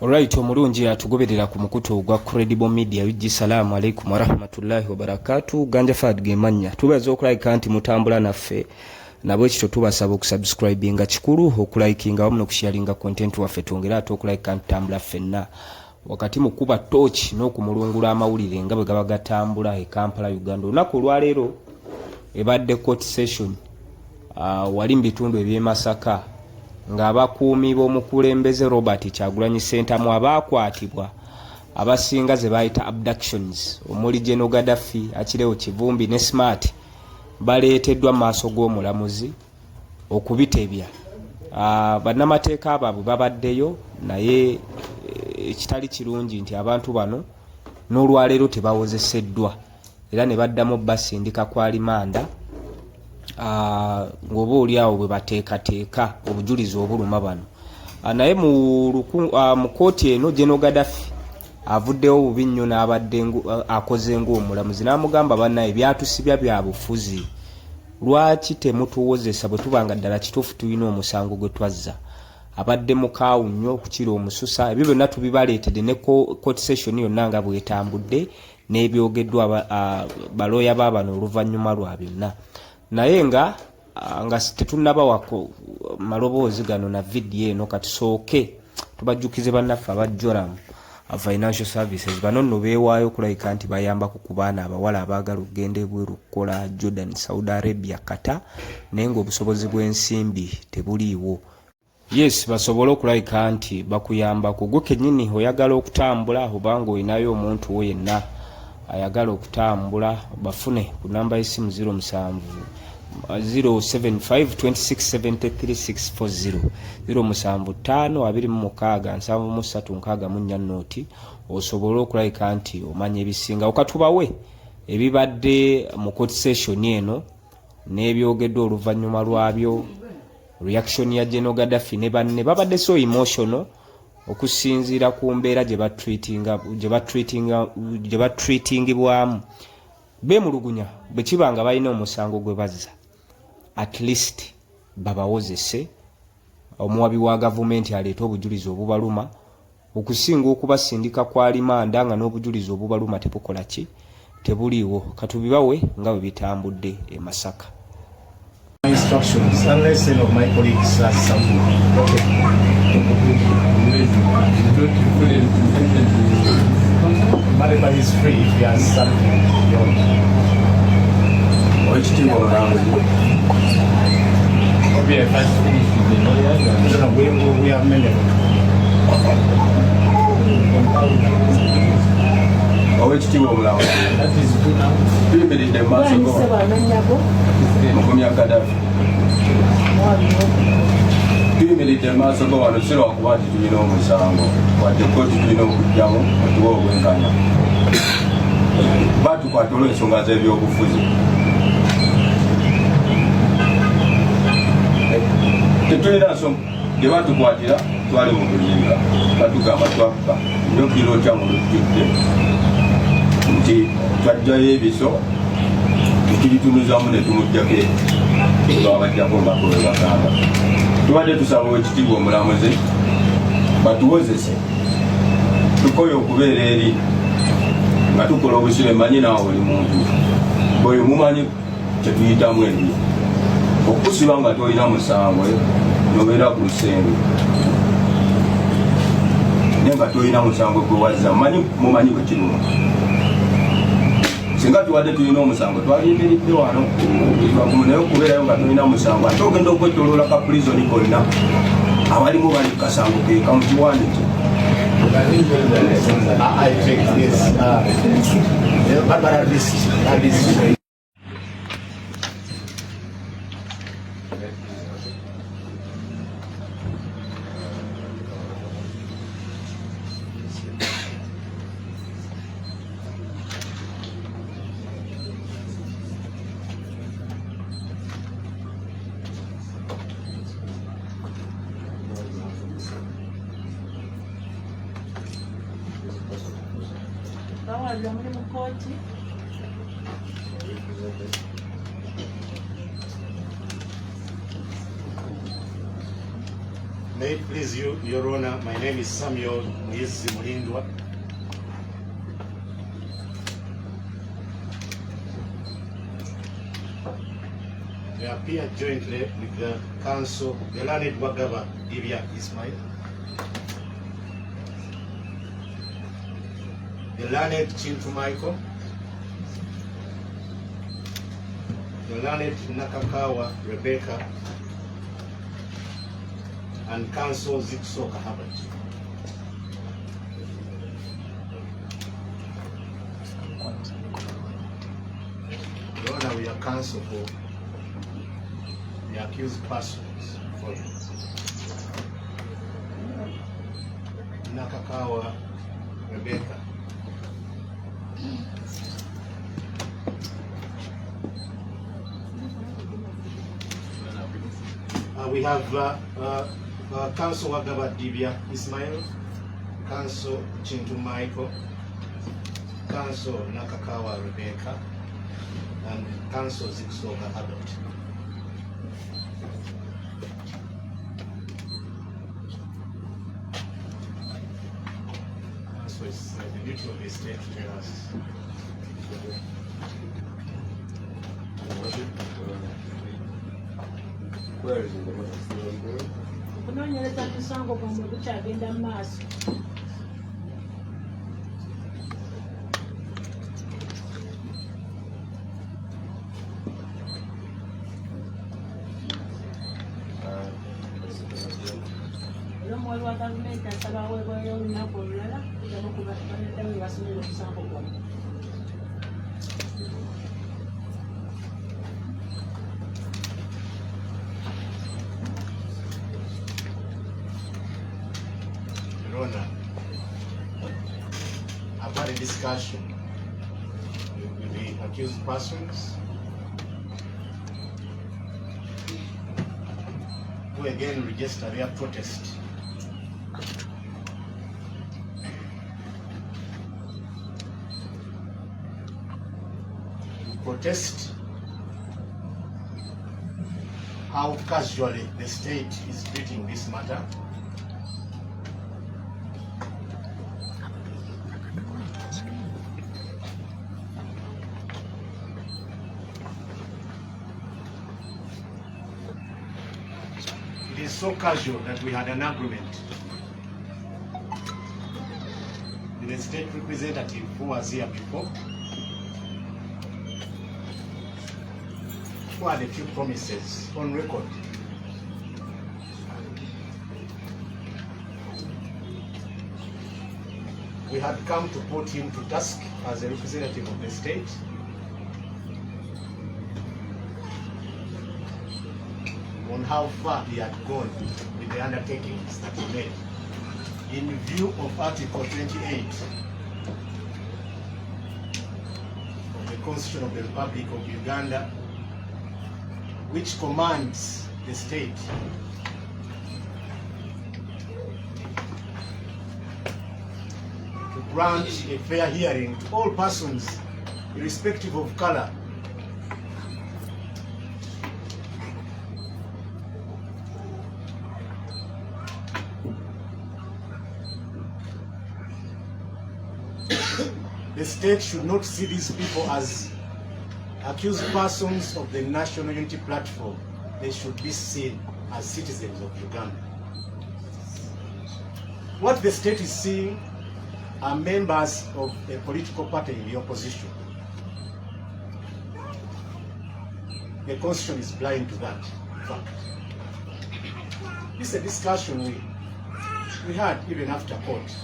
Alright, omulungi atugoberera ku mukutu gwa Credible Media. Wiji salamu alaikum wa rahmatullahi wa barakatuh. Ganja Fad gemanya. Tubaza okulike anti mutambula naffe. Nabo ekito tubasaba okusubscribinga kikulu, okulikinga wamu n'okusharinga content waffe twongera ate okulike anti tambula ffenna. Wakati mu kuba torch n'okumulungula amawulire nga bwe gaba gatambula e Kampala Uganda. Olunaku olwaleero ebadde court session wali mu bitundu eby'e Masaka ng'abakuumi b'omukulembeze Robert Kyagulanyi Ssentamu abakwatibwa abasinga ze bayita abductions omuli General Gaddafi, Akirewo Kivumbi ne Smart baleeteddwa mu maaso g'omulamuzi okubitebya. Bannamateeka abaabwe babaddeyo naye ekitali kirungi nti abantu bano n'olwaleero tebawozeseddwa era ne baddamu basindika kwa limanda ng'oba oliawo bwe bateekateeka obujulizi obuluma bano. Naye mu kooti eno General Gaddafi avuddewo bubi nnyo n'abadde akoze ng'omulamuzi n'amugamba bannaye byatusibya bya bufuzi, lwaki temutuwozesa bwe tubanga ddala kituufu tulina omusango gwe twazza. Abadde mukaawu nnyo okukira omususa. Ebyo byonna tubibaleetedde ne court session yonna nga bwetambudde n'ebyogeddwa balooya baabano oluvannyuma lwa byonna. Naye nga tetunnabawako maloboozi gano na vidiyo eno katusooke tubajjukize bannaffe aba Joram Financial Services. Bano nno beewaayo okulabika nti bayambako ku baana abawala abaagala okugenda ebweru okukola Jordan, Saudi Arabia, Qatar, naye ng'obusobozi bw'ensimbi tebuliiwo. Yes, basobole okulabika nti bakuyambako. Gwe kennyini oyagala okutambula oba ng'olinayo omuntu wo yenna ayagala okutambula, bafune ku namba y'essimu 07526733640 075267364 osobole okulabika nti omanya ebisinga. Okatubawe ebibadde mu court session eno n'ebyogeddwa oluvannyuma lwabyo, reaction ya General Gaddafi ne banne babadde so emotional okusinziira ku mbeera gye batreatingibwamu. Beemulugunya bwe kibanga balina omusango gwe bazza, at least babawozese, omuwabi wa gavumenti aleeta obujulizi obubaluma okusinga okubasindika kwa limanda nga n'obujulizi obubaluma tebukola ki, tebuliiwo. Katubibawe nga bwe bitambudde e Masaka. Instructions unless any of my colleagues has something. Okay. Mariba is free if he has something. Which team will have it? Okay, if I finish with the lawyers, we have many. Which team will have it? That is good now. 3 minutes, the match will go. Mukumya Gaddafi. 2 minutes maaso go wano siro okuba tulina omusango wadde koti tulina okujjamu otuwa obwenkanya batukwata olw'ensonga z'ebyobufuzi. Tetulina nsonga gye batukwatira twali mu bulinga batugamba twakka nyo kiro kyamu lutudde nti twajjayo ebiso tukiritunuzamu ne tumujjako babajjako mbako we bagamba. Tubadde tusaba ekitiibwa omulamuzi batuwozese tukoye okubeera eri nga tukola obusibe. Manyi naawe buli muntu bwe mumanyi kyetuyitamu eri okusiba nga tolina musango nobeera ku lusenge naye nga tolina musango gwe wazza mumanyi bwe kiruma. Singa tuwadde tulina omusango twalimiridde wano naye okubeerayo nga tulina musango ate ogenda okwetoloola ka prison konna abalimu bali kasango keeka mu kiwandiiki. Bawaza muri mu kooti. May it please you, Your Honor, my name is Samuel Mwizi Mulindwa. We appear jointly with the Council, the learned Wagaba Divya Ismail, the learned Chintu Michael, the learned Nakakawa Rebecca, and Council Ziksoka Herbert. Your Honor, we are counsel for the accused persons for you. Nakakawa Rebecca. We have Council Wagaba Divya Ismail, Council Chintu Michael, Council Nakakawa Rebecca, and Council Ziksoka Herbert. So it's the duty of the state to tell us. Where is it? Okunoonyereza ku musango gwomwe gukyagenda mu maaso. Era omuwala wa gavumenti asaba aweebwayo olunaku olulala kugaba ku banaddamu we basomera omusango gwomwe. I've had a discussion with the accused persons who again registered their protest. Protest how casually the state is treating this matter. It is so casual that we had an agreement with the state representative who was here before, who had a few promises on record. We had come to put him to task as a representative of the state. On how far he had gone with the undertakings that he made in view of Article 28 of the Constitution of the Republic of Uganda, which commands the state to grant a fair hearing to all persons, irrespective of color, the state should not see these people as accused persons of the National Unity Platform. They should be seen as citizens of Uganda. What the state is seeing are members of a political party in the opposition. The Constitution is blind to that fact. This is a discussion we had even after court.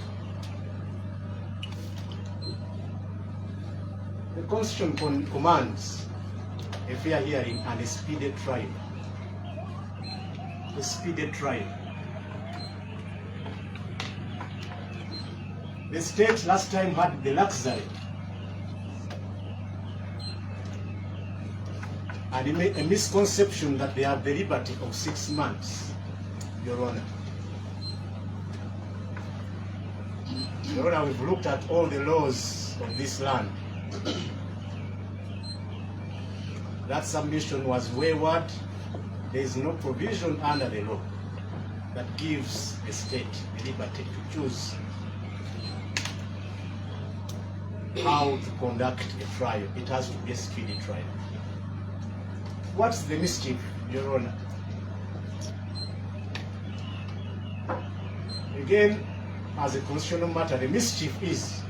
The Constitution commands a fair hearing and a speedy trial. A speedy trial. The state last time had the luxury and a misconception that they have the liberty of 6 months, Your Honor. Your Honor, we've looked at all the laws of this land. That submission was wayward. There is no provision under the law that gives the state the liberty to choose how to conduct a trial. It has to be a speedy trial. What's the mischief, Your Honor? Again, as a constitutional matter, the mischief is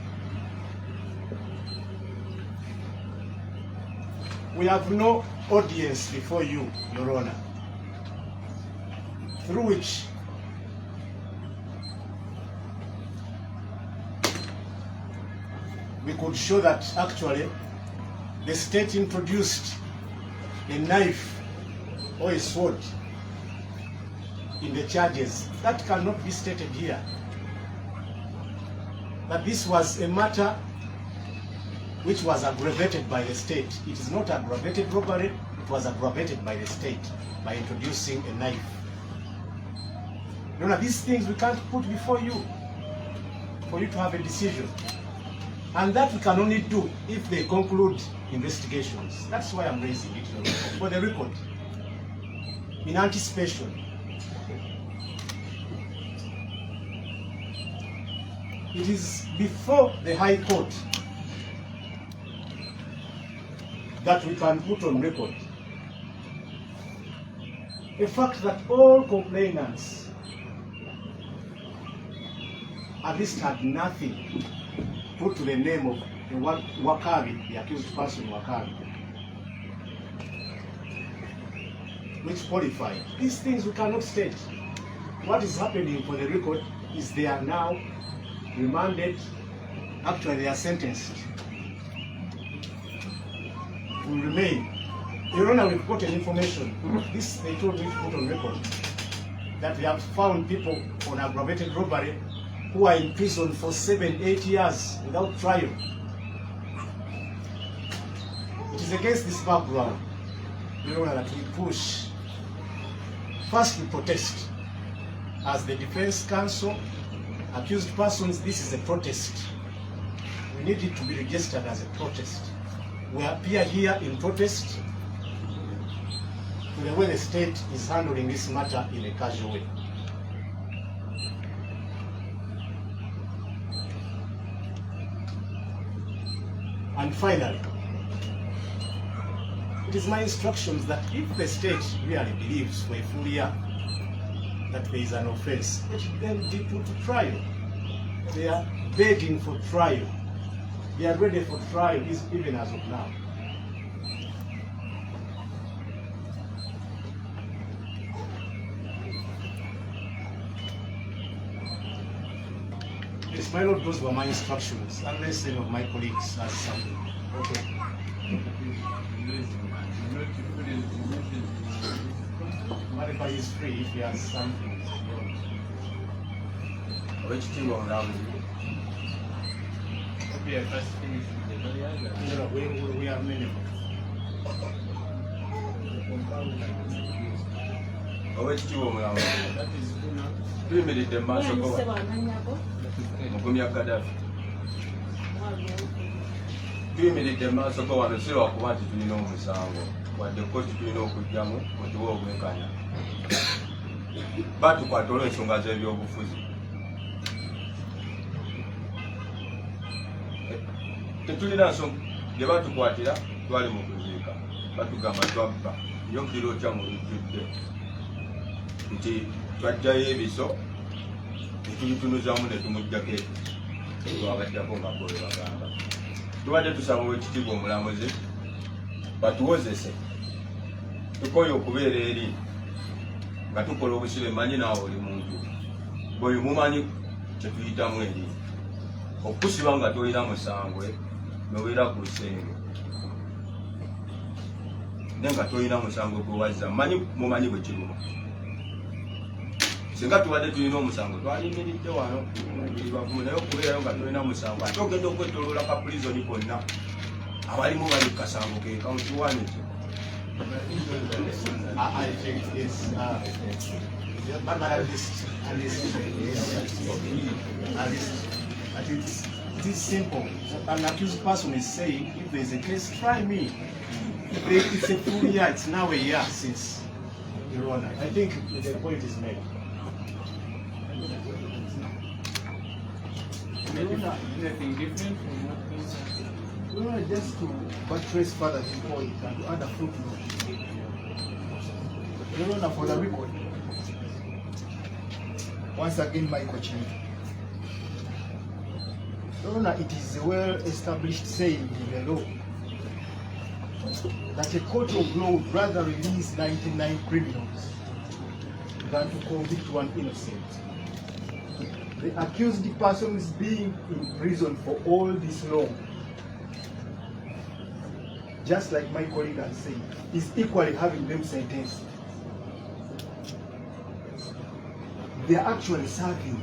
we have no audience before you, Your Honor, through which we could show that actually the state introduced a knife or a sword in the charges. That cannot be stated here. That this was a matter which was aggravated by the state. It is not aggravated robbery, it was aggravated by the state by introducing a knife. You know, these things we can't put before you for you to have a decision. And that we can only do if they conclude investigations. That's why I'm raising it, for the record, in anticipation. It is before the High Court that we can put on record the fact that all complainants at least had nothing put to the name of the Wakabi, the accused person Wakabi, which qualified. These things we cannot state. What is happening for the record is they are now remanded, actually they are sentenced to remain. Your Honor, we've got an information. This they told me to put on record, that we have found people on aggravated robbery who are in prison for 7-8 years without trial. It is against this background, Your Honor, that we push. First, we protest. As the defense counsel, accused persons, this is a protest. We need it to be registered as a protest. We appear here in protest to the way the state is handling this matter in a casual way. And finally, it is my instructions that if the state really believes for a full year that there is an offense, it should then be put to trial. They are begging for trial. They are ready for trial, even as of now. Yes, my Lord, those were my instructions, unless any of my colleagues has something. Okay. Whatever is free, if he has something. Which team on now? Okay, I first finish with the lawyers. No, we have many. Which team on now? That is good now. 3 minutes, the man should go. Mugumya Gaddafi. 3 minutes, the man should go on the zero of what you know, what the coach you know could jam with the world mechanic. But to control it, so as you go for tetulina gye batukwatira twali mu kuziika batugamba twabba nyo kiro kya mu lujjudde nti twajjayo ebiso netubitunuzamu ne tumuggyako twabaddako nga bwe bagamba tubadde tusaba owekitiibwa omulamuzi batuwozese tukoye okubeera eri nga tukola obusibe manyi naawe oli muntu bweyo mumanyi kyetuyitamu eri okusiba nga tolina musangwe nobeera ku lusenge naye nga tolina musangwe gwewazza mumanyi bwe kiruma singa tubadde tulina omusango twalimiridde wano bavumu naye okubeerayo nga tolina musango ate ogenda okwetoloola ka pulizoni konna abalimu bali ku kasango ke kauntiwaniki I think it's but at least I think it is simple. An accused person is saying, if there is a case, try me. If it's a full year, it's now a year since, Your Honor. I think the point is made. Anything different from what comes after? Your Honor, just to buttress further the point and to add a footnote. Your Honor, for the record, once again, Michael Chintu. Your Honor, it is a well-established saying in the law that a court of law would rather release 99 criminals than to convict one innocent. The accused person is being in prison for all this long, just like my colleague has said, is equally having them sentenced. They are actually serving.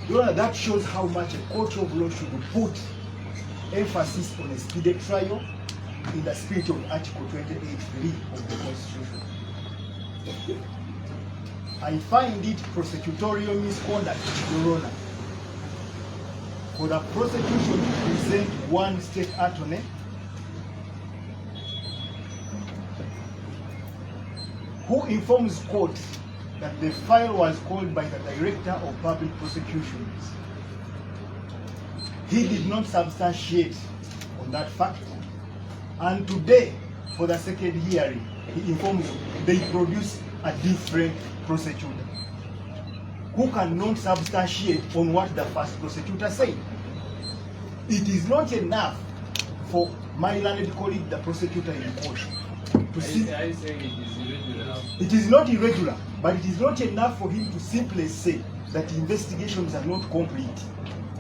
You know, that shows how much a court of law should put emphasis on a speedy trial in the spirit of Article 28(3) of the Constitution. I find it prosecutorial misconduct, Your Honor, for the prosecution to present one state attorney who informs court that the file was called by the Director of Public Prosecutions. He did not substantiate on that fact. And today, for the second hearing, he informs they produce a different prosecutor who cannot substantiate on what the first prosecutor said. It is not enough for my learned colleague, the prosecutor in court, to see. Are you saying it is irregular? It is not irregular, but it is not enough for him to simply say that investigations are not complete,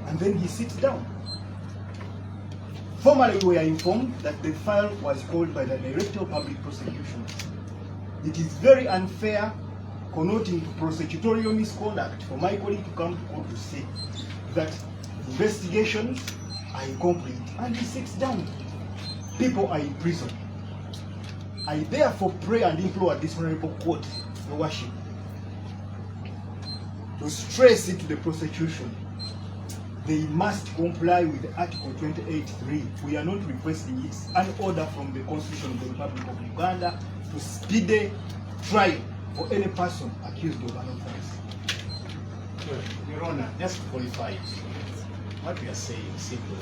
and then he sits down. Formerly, we are informed that the file was called by the Director of Public Prosecutions. It is very unfair, connoting to prosecutorial misconduct, for my colleague to come to court to say that investigations are incomplete, and he sits down. People are in prison. I therefore pray and implore this honorable court, Your Worship, to stress it to the prosecution. They must comply with Article 28(3). We are not requesting it. An order from the Constitution of the Republic of Uganda to speedy trial for any person accused of an offense. Your Honor, just to qualify it, what we are saying simply,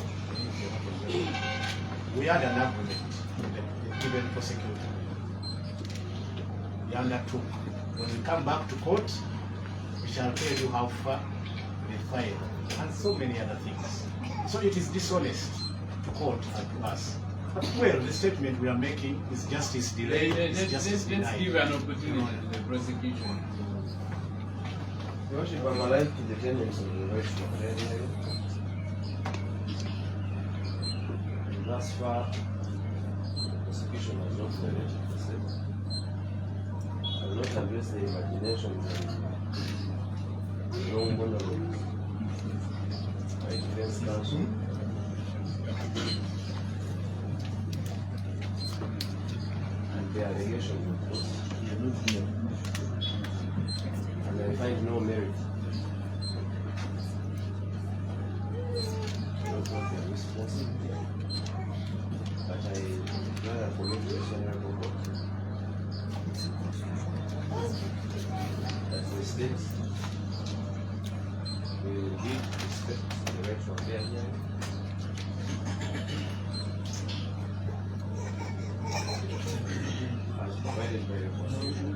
we had an agreement with the given prosecutor. We undertook. When we come back to court, we shall tell you how far we filed and so many other things. So it is dishonest to court and to us. But well, the statement we are making is justice delayed, is justice Let's denied. give an opportunity to the prosecution. Your Worship, I'm alive to the tenets of the right to appeal. Thus far, the prosecution has not narrated the same. I will not address the imaginations and long monologues by defense counsel. And the allegations, of course. And I find no merit. Not what they are responsible. But I rather commit to the Honorable Court that the state will indeed respect the right to a fair hearing. As provided by the Constitution.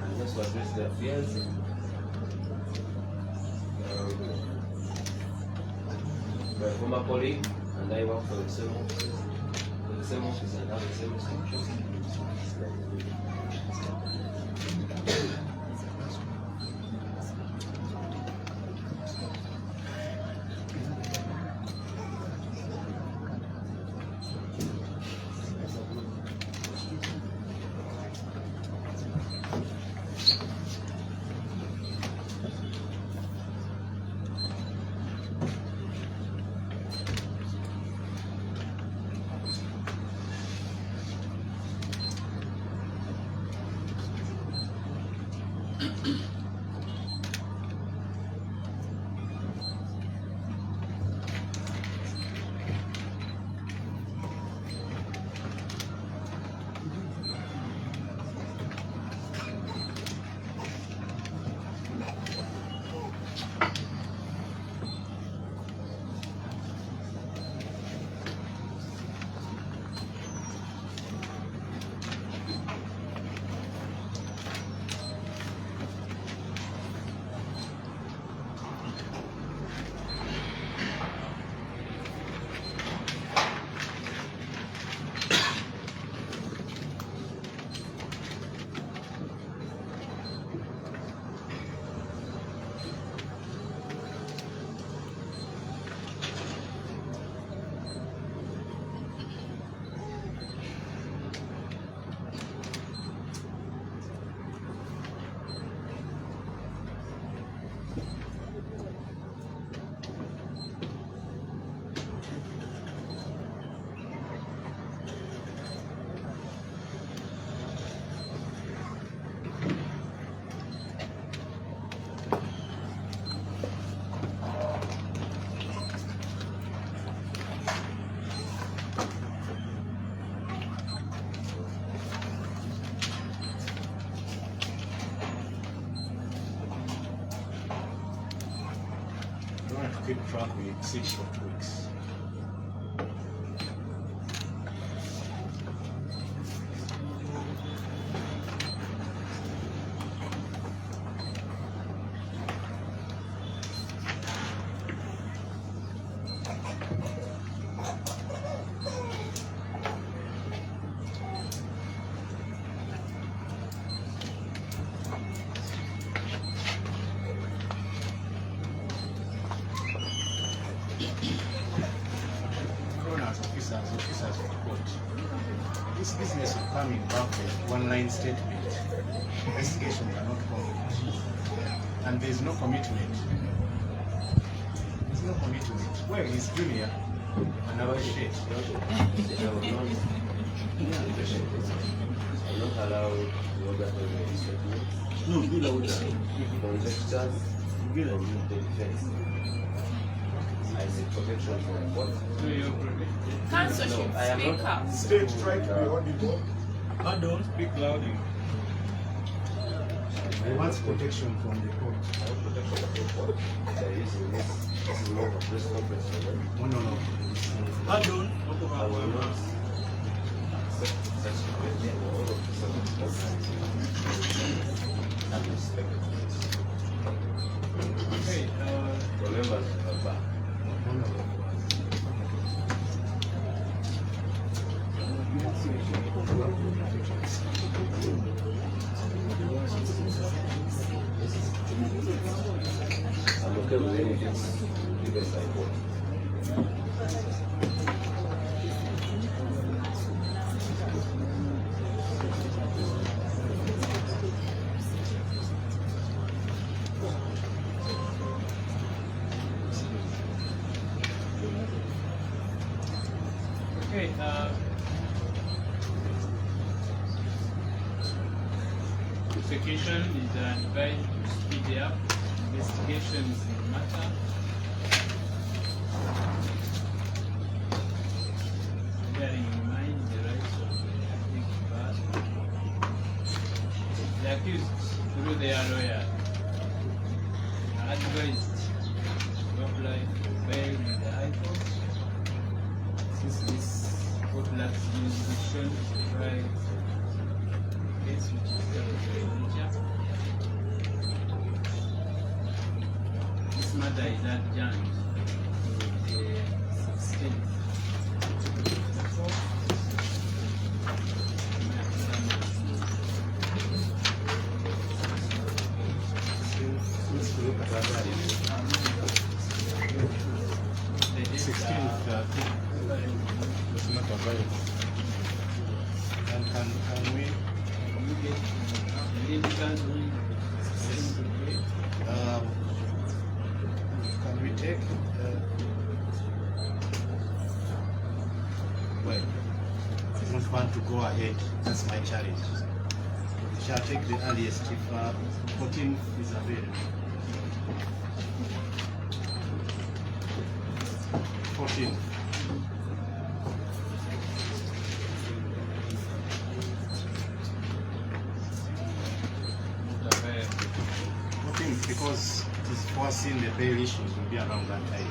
And just to address the affairs, my former colleague and I work for the same office and have the same institution. keep track, we sit for 2 weeks. Officers of the court. This business of coming back with one-line statement, investigations are not complete, and there is no commitment. There's no commitment. Where is Junior and our state? I'm not allowed to order a statement. No, be louder. Conjectures and the defense. I seek protection from what? So you're protected. Council should I am speak not- up. State try to be audible. Pardon? Speak loudly. He wants protection from the court. I have protection from the court. There is in this is not a press conference. No. Pardon? I will not accept such statement for all officers of the court. And respect it. Okay, For members of the bar. I'm okay with anything given by court. okay, prosecution is advised to speed up investigations in the matter. Bearing in mind the rights of the accused party. The accused, through their lawyer, are advised to apply for bail in the High Court. Since this court lacks jurisdiction to try a case which is statutory in nature, this matter is adjourned to the 16th. Let's look at that. 16th, it's not available. And can we, can we take, well, I don't want to go ahead, that's my challenge. We shall take the earliest if 14th is available. 14th. Because it is foreseen the bail issues will be around that time.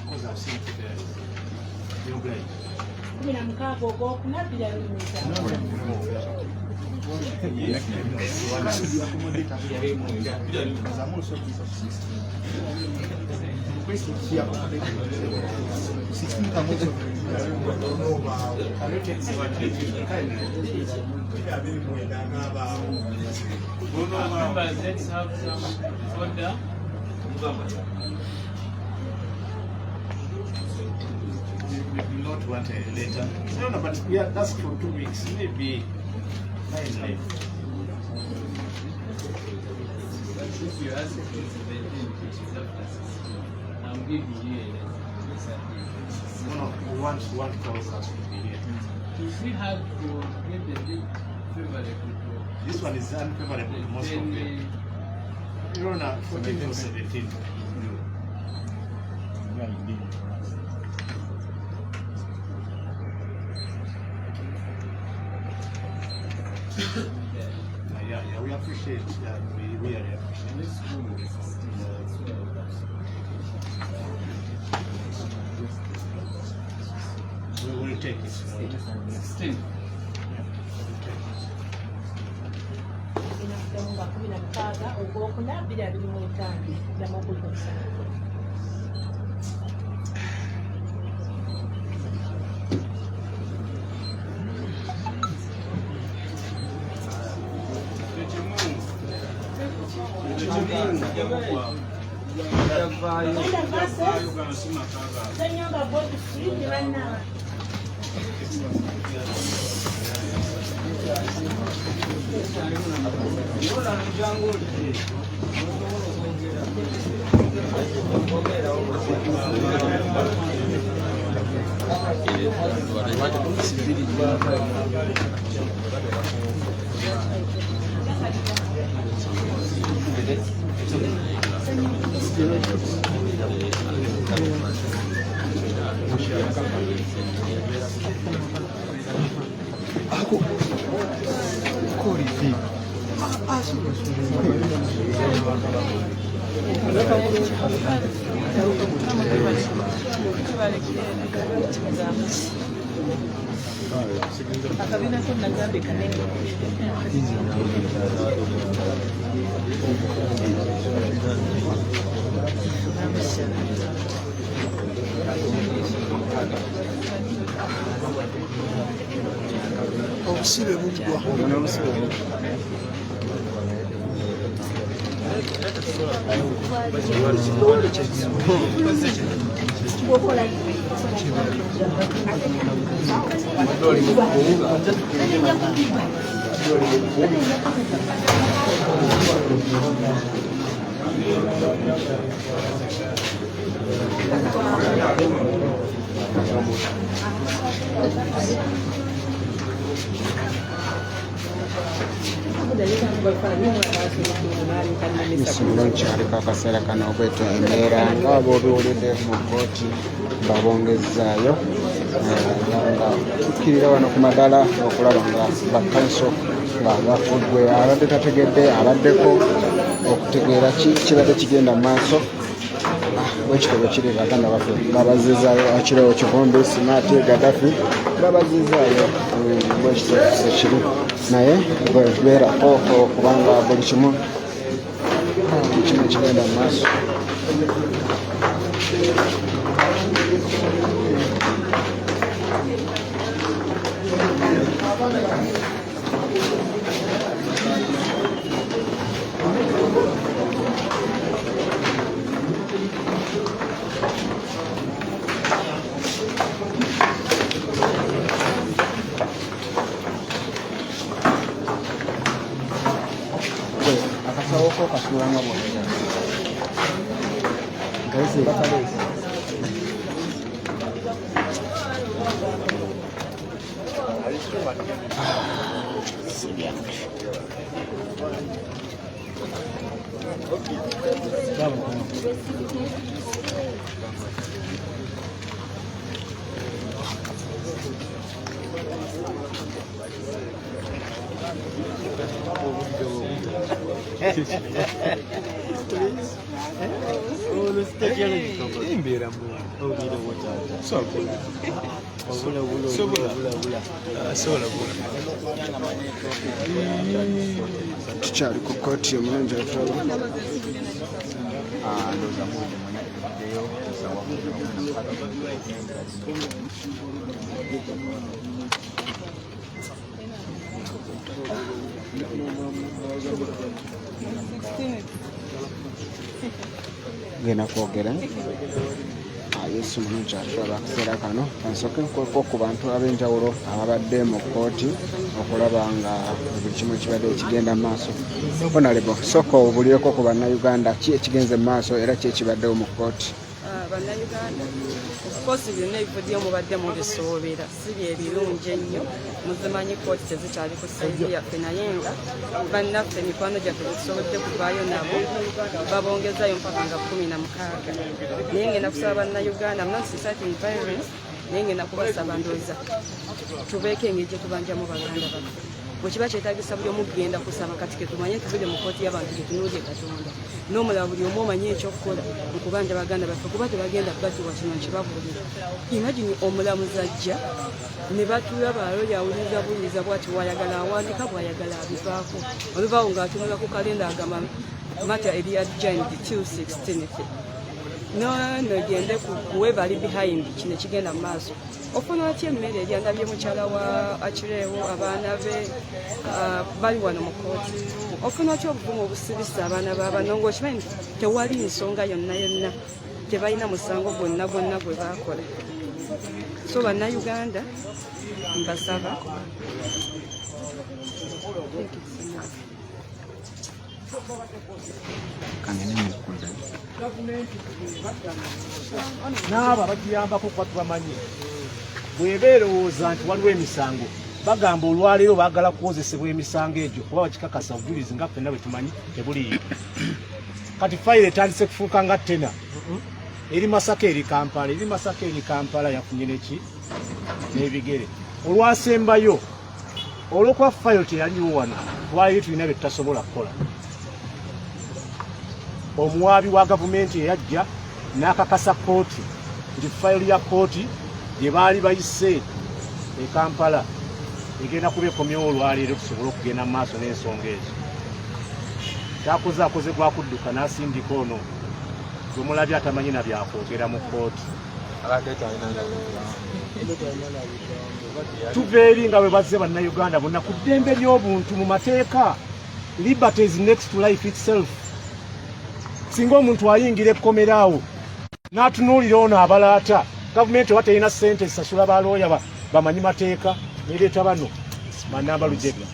Because I've seen the grade. kumi na mukaaga ogwokuna biralumiza Members, let's have some order. We do not want a letter. No, but we are that's for 2 weeks. Maybe 9 left. If you ask for 17, which is after 16, I'm giving you a letter. No, we want us to be here. If we have to get the date favorable to This one is unfavorable to most of them. You know, 14 or 17. Yeah, we appreciate that. We really appreciate it. We will take it. 16. Kyali akaseera kano obwetwa embeera nga bw'obiwulidde mu kkooti babongezaayo nga tukkirira wano ku madala okulaba nga bakanso nga bafuddwe abadde tategedde abaddeko okutegeera kibadde kigenda mu maaso bwekitebe kiri baganda baffe babazizaayo akirewo kivumbi Simaati Gaddafi babazizaayo bwekitebe kiri naye bwebeerako okubanga buli kimu kigenda mu maaso. Akasawo ko kasuulanga bwonna ngaise bakaleese tukyali ku kkooti omulungi otulaba genda kwogera yesu mulungi atulaba akaseera kano kansooke nkweko ku bantu ab'enjawulo ababadde mu kkooti okulaba nga buli kimu kibadde ekigenda mu maaso. Honorable, sooka obuulireko ku bannayuganda ki ekigenze mu maaso era ki ekibaddewo mu kkooti? Bannayuganda kkooti byonna ebivuddeyo mubadde mubisuubira si bye birungi ennyo muzimanyi kkooti tezikyali ku saizi yaffe naye nga bannaffe mikwano gyaffe betusobodde kuvaayo nabo babongezayo mpaka nga 16 naye ngenda kusaba bannayuganda not society violence naye ngenda kubasaba ndowooza tubeeko engeri gye tubanjamu baganda baffe bwekiba kyetagisa buli omu kugenda kusaba kati ketumanye tuvudde mu kooti y'abantu getunuulye Katonda n'omulala buli omu omanyi ekyokukola okubanja baganda baffe kuba tebagenda batuwa kino nkibabuulira. Imagine omulamuzi ajja ne batuula baalo yawuliriza buuliriza bwati wayagala awandika bwayagala abivaako oluvaawo ng'atunula ku kalenda agamba mata eri adjoined 216 no gende kuweva ali behind kino kigenda mu maaso ofuna atya emmere eri andabye mukyala wa akireewo abaana be bali wano mu kooti ofuna atya obuvumu obusibisa abaana b'abano ng'okimanyi tewali nsonga yonna yonna tebalina musango gwonna gwe baakola. So bannayuganda mbasaba n'abo abagiyambako kuba tubamanyi bw'eba erowooza nti waliwo emisango bagamba olwaleero baagala kukozesebwa emisango egyo kuba bakikakasa obujulizi nga ffenna bwe tumanyi tebuliyo. Kati fayiro etandise kufuuka nga ttena eri Masaka eri Kampala yafunye neki n'ebigere olwasembayo olw'okuba fayiro teyaliwo wano twaliri tulina bye tutasobola kukola. Omuwaabi wa gavumenti eyajja n'akakasa kooti nti fayiro ya kooti gye baali bayise e Kampala egenda kuba ekomyewo olwaleero tusobole okugenda mu maaso n'ensonga ezo. Kyakoze gwa kudduka n'asindika ono gwemulabye atamanyi na byakwogera mu kooti. Tuva eri nga bwe bazze bannayuganda bonna ku ddembe ly'obuntu mu mateeka. Liberty is next to life itself. Singa omuntu ayingira ekkomeraawo n'atunuulira ono abalaata gavumenti oba terina ssente zisasula balooya bamanyi mateeka nereeta bano manamba lujega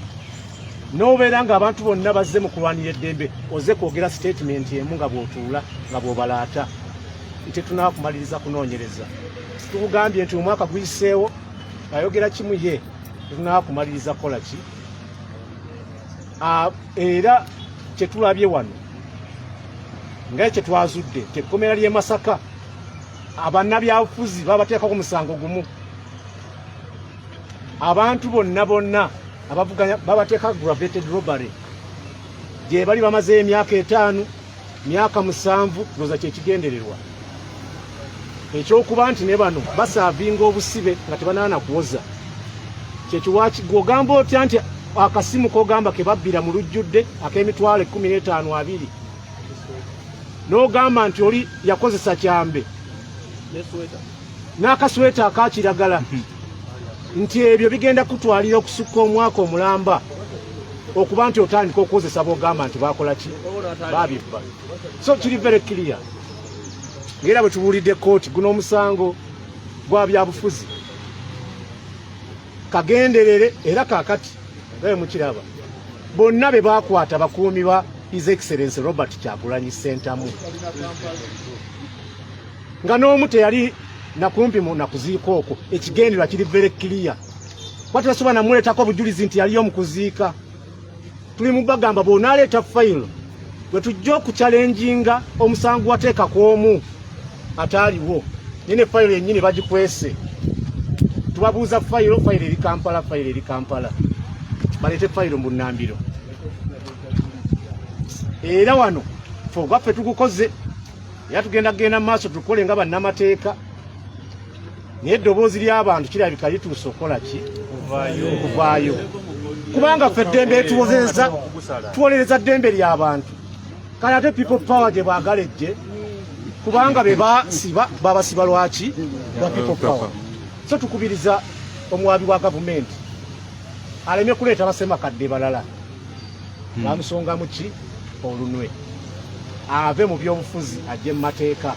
n'obeera ng'abantu bonna bazze mu kulwanira eddembe ozze kwogera statement emu nga bw'otuula nga bw'obalaata tetunaba kumaliriza kunoonyereza. Tukugambye nti omwaka guyiseewo ayogera kimu ye tetunaba kumaliriza kukola ki. Era kyetulabye wano nga ekyo twazudde tekkomera ly'e Masaka abannabyabufuzi babateekako musango gumu. Abantu bonna abavuganya babateeka aggravated robbery gye bali bamaze emyaka 5 myaka 7 loza kyekigendererwa ekyokuba nti ne bano basaavinga obusibe nga tebanaana kuwoza kyekiwaki gwogamba otya nti akasimu kogamba ke babbira mu lujjudde ak'emitwalo 15-20 n'ogamba nti oli yakozesa kyambe n'akasweta akakiragala nti ebyo bigenda kutwalira okusukka omwaka omulamba okuba nti otandika okukozesa b'ogamba nti bakola ki babibba. So kiri very clear ng'era bwe tubuulidde kooti guno omusango gwa byabufuzi kagenderere era kaakati bwe mukiraba bonna be baakwata bakuumi ba His Excellency Robert Kyagulanyi Ssentamu nga n'omu teyali nakumpi mu nakuziika okwo ekigendererwa kiri very clear. Kwatasoba namuleetako obujulizi nti yaliyo mu kuziika. Tuli mu bagamba bw'onaaleeta fayiro bwe tujja okuchallenginga omusango wateeka kw'omu ataaliwo nyine fayiro yennyini bagikwese tubabuuza fayiro eri Kampala baleete fayiro mu Nnambiro. Era wano fe ogwaffe tugukoze era tugenda mu maaso tukole nga bannamateeka naye eddoboozi ly'abantu kirabika lituuse okukola ki okuvaayo kubanga ffe eddembe tuwolereza ddembe ly'abantu kale ate people power gye baagala ejje kubanga be babasiba lwaki lwa people power. So tukubiriza omuwaabi wa gavumenti aleme kuleeta basemakadde balala bamusongamu ki olunwe ave mu byobufuzi ajje mu mateeka.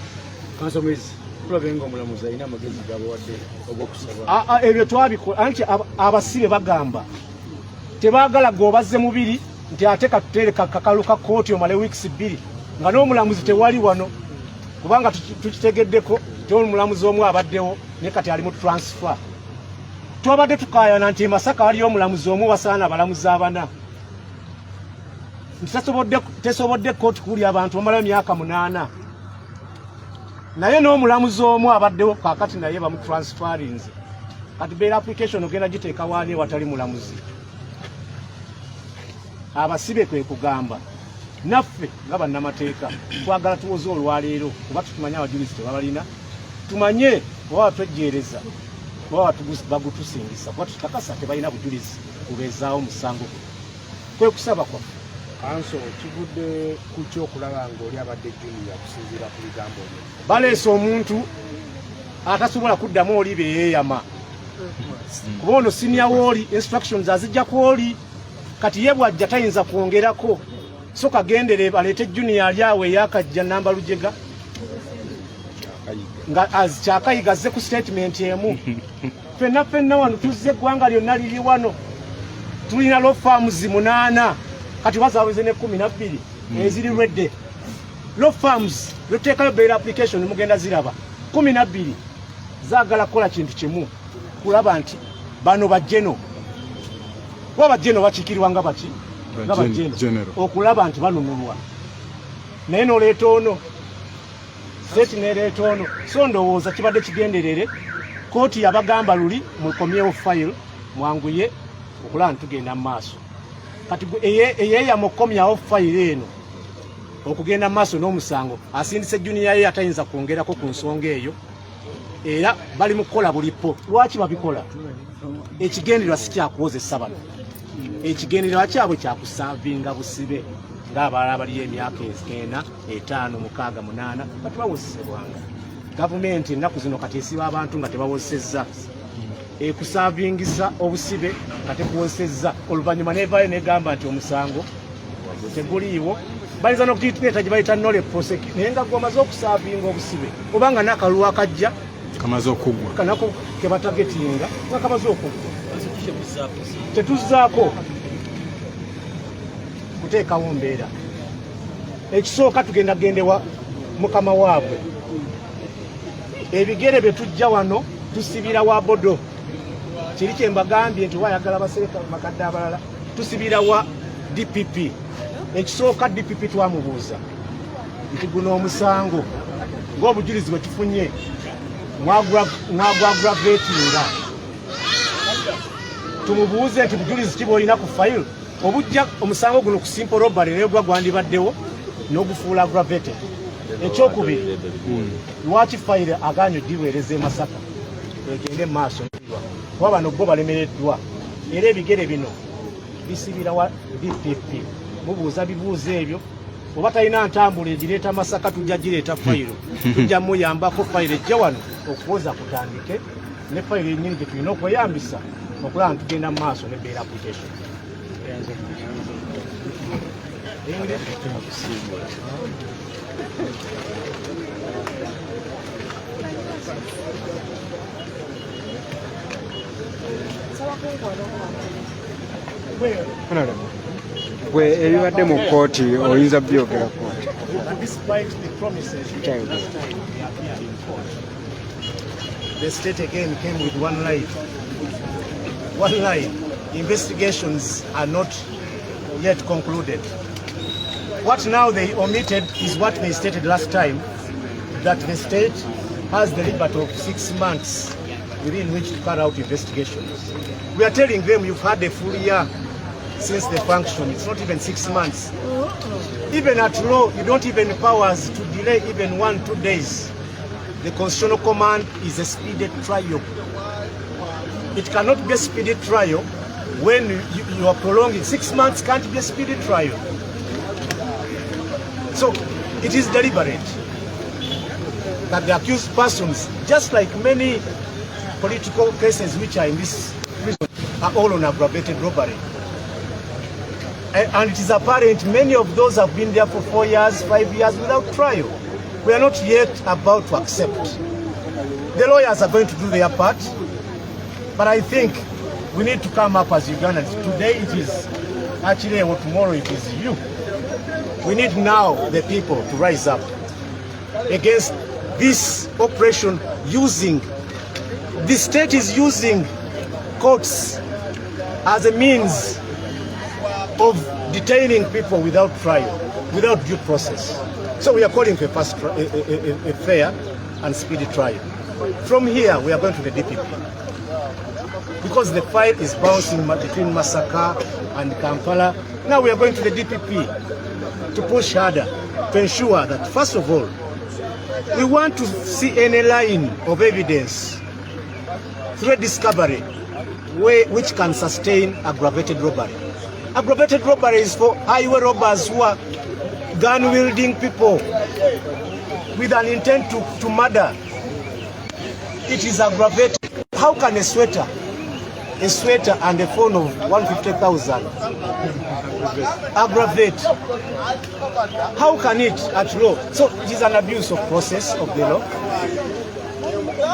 Ebyo twabikola anti abasibe bagamba tebaagala gobazze mubiri nti ate katutereka kakalu ka kooti omale weeks 2 nga n'omulamuzi tewali wano kubanga tukitegeddeko nti omulamuzi omu abaddewo ne kati ali mu transfer. Twabadde tukaayana nti Masaka waliyo omulamuzi omu wasaana abalamuzi 4 tesobodde kooti kuwulya abantu bamala emyaka 8 naye n'omulamuzi omu abaddewo kaakati naye bamutransferinze kati beera application ogenda giteeka waani watali mulamuzi. abasibe kwe kugamba naffe nga bannamateeka twagala tuwoze olwaleero kuba tutumanye abajulizi tebabalina tumanye oba batwejjeereza oba bagutusingisa kuba tutakasa tebalina bujulizi kubeezaawo musango kwe kusaba kwaffe. Kanso kivudde ku kyokulaba ng'oli abadde junior kusinziira ku bigambo byo. Baleese omuntu atasobola kuddamu oli beyeeyama kuba ono senior wooli instructions azijja kwoli kati ye bwajja tayinza kwongerako so kagendere baleete junior ali awo eyakajja namba lujega nga kyakayiga azze ku statement emu ffenna wano tuzze eggwanga lyonna liri wano tulina law firms 8 kati bazaweze ne 12 eziri redde law firms luteekayo bail application mugenda ziraba 12 zaagala kukola kintu kimu kulaba nti bano bajeno kuba bajeno bakiikirwa nga baki nga bajeno okulaba nti banunulwa naye noleeta ono seti nereeta ono so ndowooza kibadde kigenderere kooti yabagamba luli mukomyewo file mwanguye okulaba nti tugenda mu maaso kati eyeeyamukomyawo file eno okugenda mu maaso n'omusango asindise junior ye atayinza kwongerako ku nsonga eyo era bali mu kukola bulipo. Lwaki babikola? Ekigendererwa si kyakuwozesa bano, ekigendererwa kyabwe kyakusaavinga busibe ng'abalala baliyo emyaka 9, 5, 6, 8 kati bawozesebwanga. Gavumenti ennaku zino kati esiba abantu nga tebawozesezza, ekusaavingisa obusibe nga tekuwozesezza, oluvannyuma nevaayo negamba nti omusango teguliiwo. Bayinza n'okutiitineta gye bayita nole prosecute naye nga gwamaze okusaavinga obusibe oba nga n'akalulu akajja kamaze okugwa kanako ke batagetinga nga kamaze okugwa tetuzzaako kuteekawo mbeera. Ekisooka tugenda gendewa mukama waabwe, ebigere bye tujja wano tusibira wa bodo, kiri kye mbagambye nti wayagala basereka makadde abalala tusibira wa DPP. Ekisooka DPP twamubuuza nti guno omusango ng'obujulizi bwe tufunye mwagwagravetinga, tumubuuze nti bujulizi ki bwolina ku file obujja omusango guno ku simple robbery negwa gwandibaddewo n'ogufuula aggravated. Ekyokubiri, lwaki file agaanyo giweereza e Masaka egende maaso kuba bano bo balemereddwa era ebigere bino bisibira wa DPP. Mubuuza bibuuzo ebyo, oba talina ntambula egireeta Masaka tujja gireeta fayiro, tujja muyambako fayiro ejja wano okuwoza kutandike ne fayiro yennyini gye tulina okweyambisa okulaba nti tugenda mu maaso ne bail application. Gwe ebibadde mu kkooti oyinza byogera kkooti. The state again came with one line. One line. Investigations are not yet concluded. What now they omitted is what they stated last time, that the state has the liberty of 6 months within which to carry out investigations. We are telling them you've had a full year since the function. It's not even 6 months. Even at law, you don't even have powers to delay even 1-2 days. The constitutional command is a speedy trial. It cannot be a speedy trial when you are prolonging. 6 months can't be a speedy trial. So it is deliberate that the accused persons, just like many political cases which are in this prison, are all on aggravated robbery. And it is apparent many of those have been there for 4 years, 5 years without trial. We are not yet about to accept. The lawyers are going to do their part, but I think we need to come up as Ugandans. Today it is actually, or tomorrow it is you. We need now the people to rise up against this operation using, the state is using courts as a means of detaining people without trial, without due process. So we are calling for a fair and speedy trial. From here, we are going to the DPP. Because the fight is bouncing between Masaka and Kampala, Now we are going to the DPP to push harder to ensure that, first of all, we want to see any line of evidence through discovery which can sustain aggravated robbery. Aggravated robbery is for highway robbers who are gun-wielding people with an intent to murder. It is aggravated. How can a sweater and a phone of 150,000 aggravate? How can it at law? So it is an abuse of process of the law.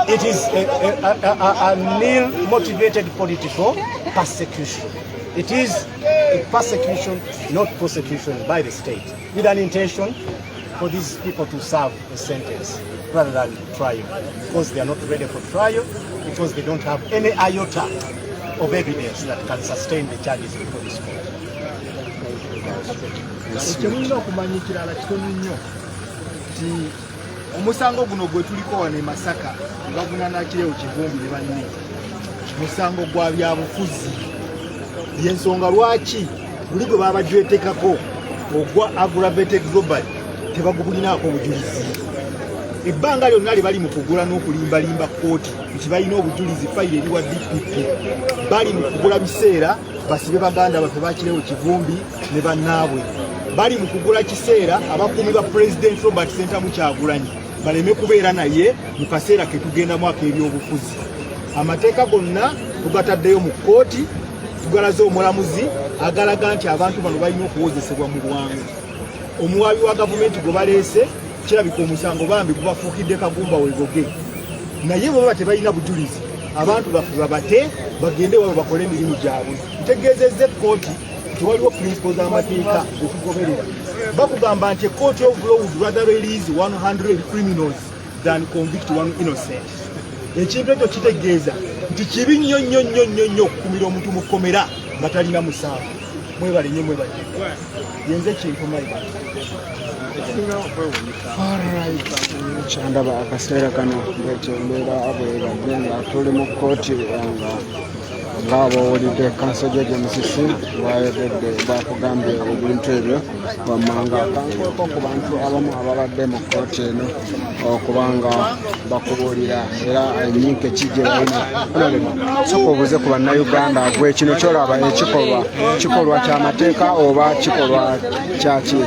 It is a nil-motivated political persecution. It is a persecution, not prosecution by the state, with an intention for these people to serve a sentence rather than trial, because they are not ready for trial, because they don't have any iota of evidence that can sustain the charges before this court. Ekirina okumanya ekirala kitono nnyo nti omusango guno gwe tuliko wano e Masaka bagunanakirewo Kivumbi ne banne musango gwa byabufuzi y'ensonga lwaki buli gwe baba gyetekako ogwa aggravated robbery tebagubulinaako obujulizi. Ebbanga lyonna lye bali mu kugula n'okulimbalimba kkooti nti balina obujulizi fayiro eri wa DPP, bali mu kugula biseera basibe baganda baffe bakirewo Kivumbi ne bannaabwe, bali mu kugula kiseera abakuumi ba President Robert Ssentamu Kyagulanyi baleme kubeera naye mu kaseera ke tugendamu ak'ebyobufuzi. Amateeka gonna tugataddeyo mu kkooti, tugalaze omulamuzi agalaga nti abantu bano balina okuwozesebwa mu bwangu. Omuwaabi wa gavumenti gwe baleese kirabika omusango bambi gubafuukidde kagumba wegoge, naye bwe baba tebalina bujulizi abantu baffe babate bagende wabo bakole emirimu gyabwe. Ntegeezezza ekkooti nti waliwo principles z'amateeka okugoberera. Bakugamba nti court of law would rather release 100 criminals than convict one innocent. Ekintu ekyo kitegeeza nti kibi nnyo nnyo nnyo nnyo nnyo okukumira omuntu mu kkomera nga talina musango. Mwebale nnyo mwebale. Yenze kintu mayiga. Kyandaba akaseera kano bekyembeera abwebadde nga tuli mu kkooti ng'abawulidde kansoja Musisi bwayogedde bakugambye ebintu ebyo wammanga akanguko ku bantu abamu ababadde mu kkooti eno okubanga bakubuulira era ennyinka ekijje balina soka obuze ku bannayuganda gwe kino kyolaba kikolwa ky'amateeka oba kikolwa kyaki?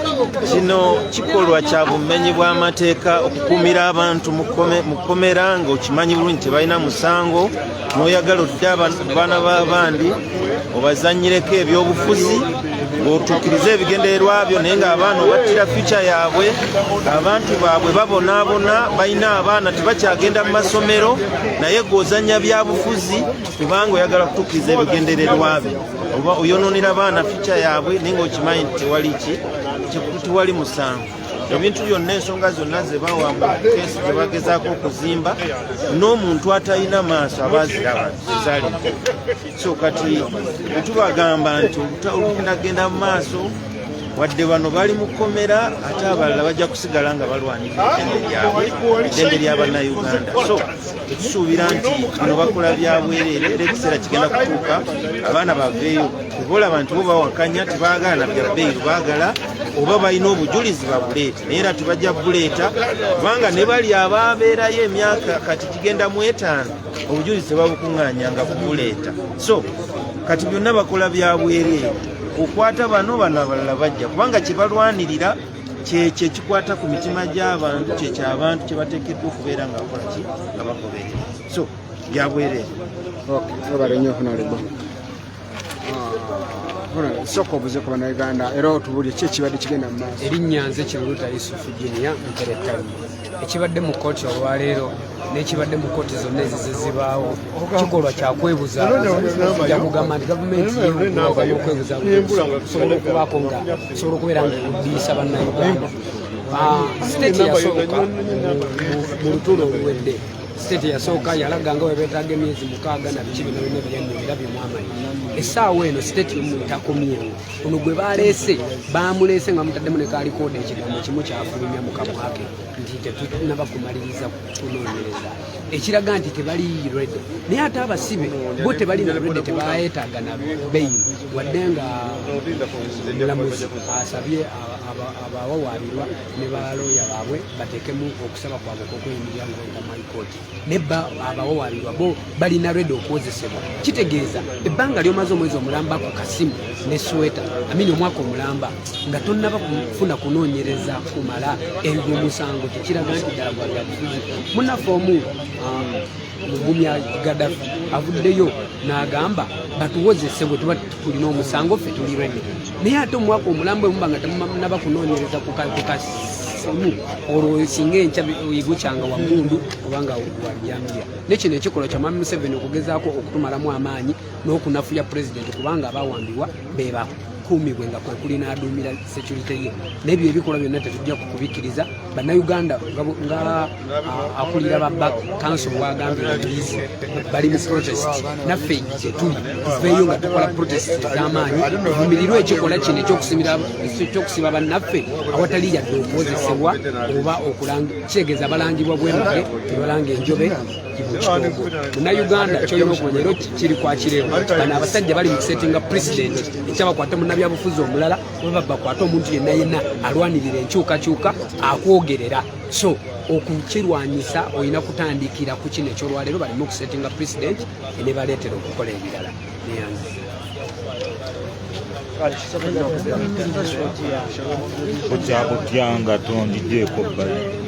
Kino kikolwa kya bumenyi bw'amateeka okukumira abantu mu kkomera ng'okimanyi bulungi tebalina musango n'oyagala otudde abaana b'abandi obazanyireko ebyobufuzi ng'otuukiriza ebigendererwa byo, naye ng'abaana obattira ficha yaabwe, abantu baabwe babonaabona, balina abaana tebakyagenda mu masomero naye g'ozannya byabufuzi kubanga oyagala kutuukiriza ebigendererwa byo, oba oyonoonera abaana ficha yaabwe naye ng'okimanyi nti tewali musango. Ebintu byonna ensonga zonna ze bawamba keesi ze bagezaako okuzimba n'omuntu atalina maaso abaaziraba zezaali. So kati tubagamba nti olugenda mu maaso wadde bano bali mu kkomera ate abalala bajja kusigala nga balwanirira eddembe ly'Abannayuganda. So tetusuubira nti bino bakola byabwereere era ekiseera kigenda kutuuka abaana baveeyo tebolaba nti bo bawakanya tebaagala na bya bbeeyi baagala oba balina obujulizi babuleete, naye era tebajja buleeta kubanga ne bali abaabeerayo emyaka kati kigenda mu 5 obujulizi tebabukuŋŋaanyanga kubuleeta. So kati byonna bakola byabwereere okwata bano abalala bajja kubanga kyebalwanirira kyekyo kikwata ku mitima gy'abantu, kyekyabantu kyebateekeddwa okubeera nga bakola ki nga bagoberera. So byabwereere. Obale nnyo Honorable. Soko obuze ku bannayuganda era otubulye ki ekibadde kigenda mu maaso? Erinnya nze Kiruta Yusufu Junior Mperettanyi. Ekibadde mu kkooti olwaleero n'ekibadde mu kkooti zonna ezizibaawo kikolwa kyakwebuzabuza. Kujja kugamba nti gavumenti y'okwebuzabuza kusobola okubaako nga kusobola okubeera nga ekuddiisa bannayuganda. Siteeti yasooka mu lutuula oluwedde, siteeti yasooka yalaga nga webeetaaga emyezi 6 na biki bino bino byonna bimwamanyi. Essaawa eno siteeti etakomyewo. Ono gwe baleese bamuleese nga mutaddemu ne kaalikooda ekigambo kimu kyafulumya mu kamwa ke nti tetunaba kumaliriza kunoonyereza ekiraga nti tebali ready naye ate abasibe bo tebalina ready tebayetaaga na beeyi wadde nga omulamuzi asabye abawawaabirwa ne balooya baabwe bateekemu okusaba kwabwe okweyimirira nga maikooti nebba abawawaabirwa bo balina ready okuwozesebwa kitegeeza ebbanga lyomaze omwezi omulamba ku kasimu ne sweta amini omwaka omulamba nga tonnaba kufuna kunoonyereza kumala ebyomusango tekiraga nti ddala gwa byabufuzi munaffe omu mugumya Gaddafi avuddeyo n'agamba batuwozesebwe tuba tulina omusango ffe tuli ready naye ate omwaka omulambo emuba nga temunaba kunoonyereza ku kasimu olwo singa enkya oyigukyanga wammundu obanga wajambiya nekino ekikolwa kya Mwami Museveni okugezaako okutumalamu amaanyi n'okunafuya pulezidenti kubanga abawambibwa beba kuumibwe nga kwekuli n'aduumira security ye n'ebyo ebikolwa byonna tetujja kukubikiriza bannayuganda nga akulira ba council bwagambye bali mu protest naffe gyetuli tuveeyo nga tukola protest ez'amaanyi vumirirwe ekikolwa kino ekyokusiba bannaffe awatali yadde okuwozesebwa oba kitegeeza balangibwa bwemuge tebalanga enjobe munnayuganda kyolina okumanya era kiri kwakireewo bano abasajja bali mu kusetinga president ekyabakwate munnabyabufuzi omulala oba bakwate omuntu yenna alwanirira enkyukakyuka akwogerera so okukirwanyisa olina kutandikira ku kino ekyolwaleero balimu okusetinga president ne baleetera okukola ebirala neyanze okyakutyanga tondigyeko bbali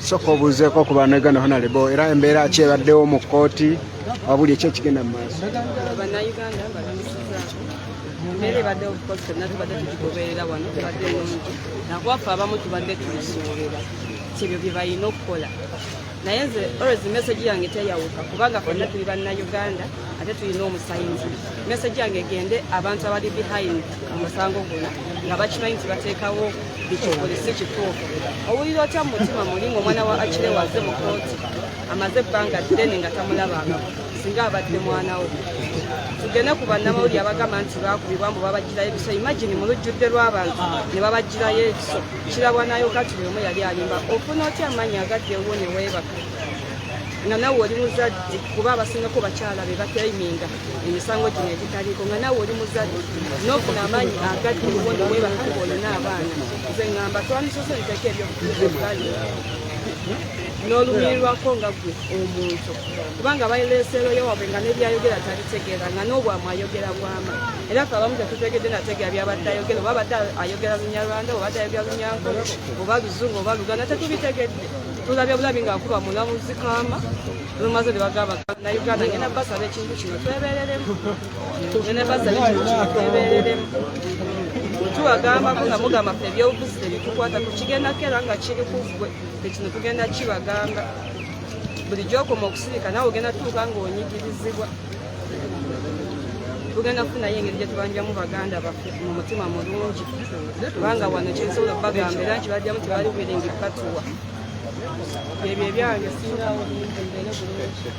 soka obuuzeeko ku bannayuganda honorable era embeera kyebaddewo mu kkooti wabuli ekyo ekigenda mu maaso bannayuganda balamusizaamu embeera ebaddewo bukozi fenna tubadde tugigoberera wano tubadde nungi nakwaffe abamu tubadde tulisuubira kyebyo bye balina okukola naye nze always message yange teyawuka kubanga fenna tuli bannayuganda ate tulina omusayinzi message yange egende abantu abali behind omusango guno nga bakimanyi nti bateekawo bikikole si kituufu owulira otya mu mutima mulinga omwana wa akire wazze mu kooti amaze ebbanga ddene nga tamulabanga singa abadde mwanawo tugende ku bannamawulire abagamba nti baakubibwa mbu babagirayo ebiso imagine mu lujjudde lw'abantu ne babagirayo ebiso kirabwa nayo kati buli omu yali alimba ofuna otya amaanyi agaddewo ne weebaka nga nawe oli muzadde kuba abasingako bakyala be bataiminga emisango gino egitaliko nga nawe oli muzadde n'ofuna amaanyi agaddewo ne weebaka ng'olina abaana nze ŋŋamba twandisose nteeka ebyobufuzi n'olumirirwako nga gwe omuntu kubanga baleeseeroyo wabwe nga nebyayogera talitegeera nga n'obwamu ayogera bwama era fe abamu tetutegedde nategeera byabadde ayogera oba abadde ayogera lunyarwanda oba adde ayogera lunyankolo oba luzungu oba luganda tetubitegedde tulabye bulabi ngaakuba mulamuzi kaama lumaze nebagamba nauganda ngenda basaba ekintu kino twebereremu ngenda basaba ekintu kino twebereremu tubagambako nga mugamba ffe ebyobufuzi tebitukwata ku kigendako era nga kiri ku ggwe ekino tugenda kibagamba bulijjo okoma okusirika nawe ogenda tuuka ng'onyigirizibwa tugenda kufunayo engeri gye tubanjamu baganda baffe mu mutima mulungi kubanga wano kyensobola okubagamba era nkibajjamu tebali biringi katuwa ebyo ebyange singawo mbeere bulungi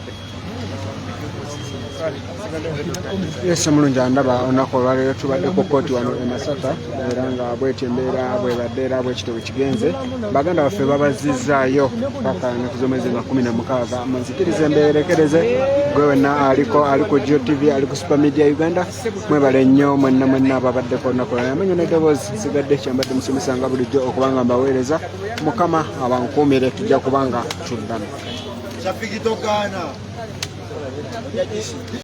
Yes, mulungi andaba olunaku olwaleero tubadde ku kkooti wano e Masaka era nga bwetyo embeera bwebadde era bwekityo bwekigenze baganda baffe babazizaayo paka ennaku z'omwezi nga 16 munzikirize mbeerekereze gwe wenna ali ku Geo TV ali ku Super Media Uganda mwebale nnyo mwenna ababaddeko olunaku olwaleero amenyo n'eddoboozi sigadde kyambadde musomesa nga bulijjo okubanga mbaweereza mukama abankuumire tujja kubanga tuddamu